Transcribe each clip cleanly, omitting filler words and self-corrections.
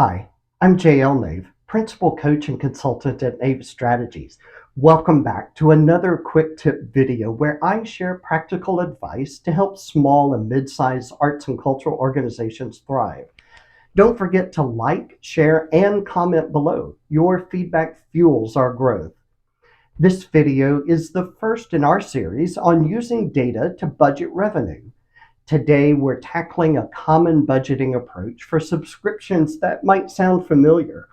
Hi, I'm JL Nave, Principal Coach and Consultant at Nave Strategies. Welcome back to another quick tip video where I share practical advice to help small and mid-sized arts and cultural organizations thrive. Don't forget to like, share, and comment below. Your feedback fuels our growth. This video is the first in our series on using data to budget revenue. Today, we're tackling a common budgeting approach for subscriptions that might sound familiar,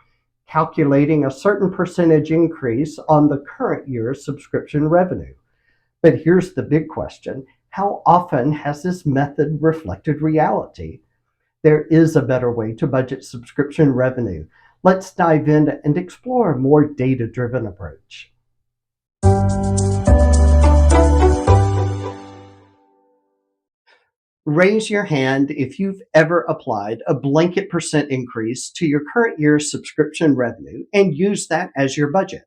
calculating a certain percentage increase on the current year's subscription revenue. But here's the big question: how often has this method reflected reality? There is a better way to budget subscription revenue. Let's dive in and explore a more data-driven approach. Raise your hand if you've ever applied a blanket percent increase to your current year's subscription revenue and used that as your budget.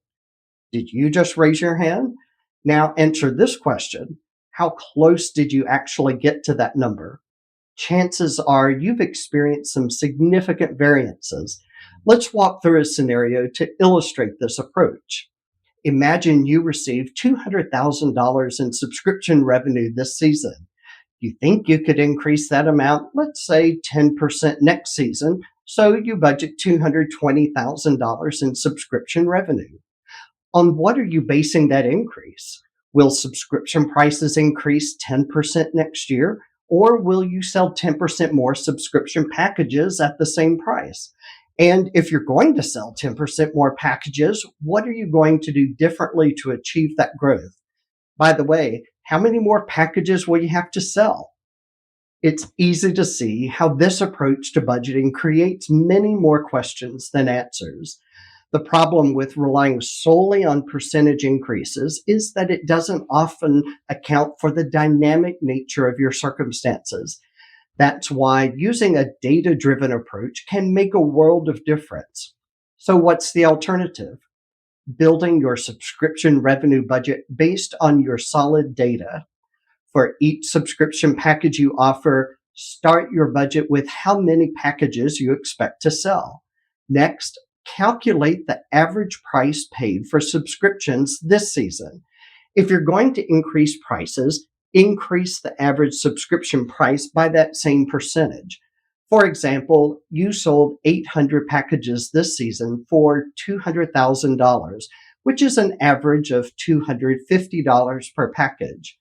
Did you just raise your hand? Now answer this question: how close did you actually get to that number? Chances are you've experienced some significant variances. Let's walk through a scenario to illustrate this approach. Imagine you received $200,000 in subscription revenue this season. You think you could increase that amount, let's say 10% next season, so you budget $220,000 in subscription revenue. On what are you basing that increase? Will subscription prices increase 10% next year, or will you sell 10% more subscription packages at the same price? And if you're going to sell 10% more packages, what are you going to do differently to achieve that growth? By the way, how many more packages will you have to sell? It's easy to see how this approach to budgeting creates many more questions than answers. The problem with relying solely on percentage increases is that it doesn't often account for the dynamic nature of your circumstances. That's why using a data-driven approach can make a world of difference. So what's the alternative? Building your subscription revenue budget based on your solid data. For each subscription package you offer, start your budget with how many packages you expect to sell. Next, calculate the average price paid for subscriptions this season. If you're going to increase prices, increase the average subscription price by that same percentage. For example, you sold 800 packages this season for $200,000, which is an average of $250 per package.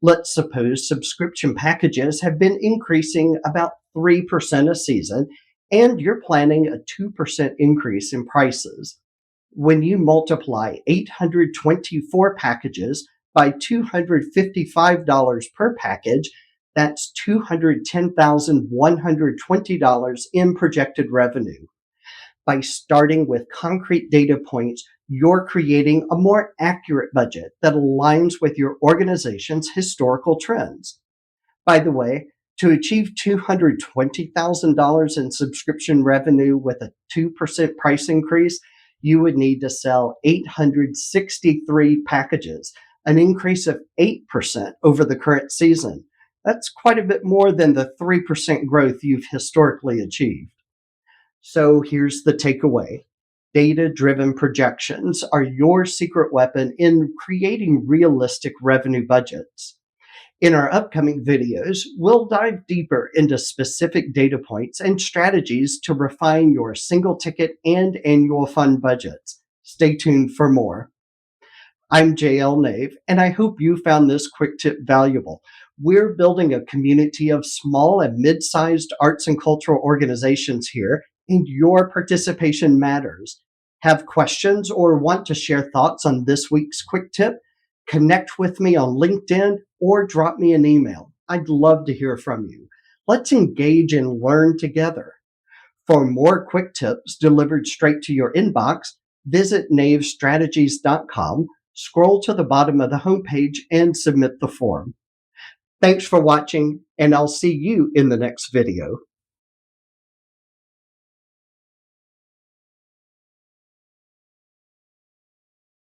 Let's suppose subscription packages have been increasing about 3% a season, and you're planning a 2% increase in prices. When you multiply 824 packages by $255 per package, that's $210,120 in projected revenue. By starting with concrete data points, you're creating a more accurate budget that aligns with your organization's historical trends. By the way, to achieve $220,000 in subscription revenue with a 2% price increase, you would need to sell 863 packages, an increase of 8% over the current season. That's quite a bit more than the 3% growth you've historically achieved. So here's the takeaway. Data-driven projections are your secret weapon in creating realistic revenue budgets. In our upcoming videos, we'll dive deeper into specific data points and strategies to refine your single ticket and annual fund budgets. Stay tuned for more. I'm JL Nave, and I hope you found this quick tip valuable. We're building a community of small and mid-sized arts and cultural organizations here, and your participation matters. Have questions or want to share thoughts on this week's quick tip? Connect with me on LinkedIn or drop me an email. I'd love to hear from you. Let's engage and learn together. For more quick tips delivered straight to your inbox, visit navestrategies.com, scroll to the bottom of the homepage, and submit the form. Thanks for watching, and I'll see you in the next video.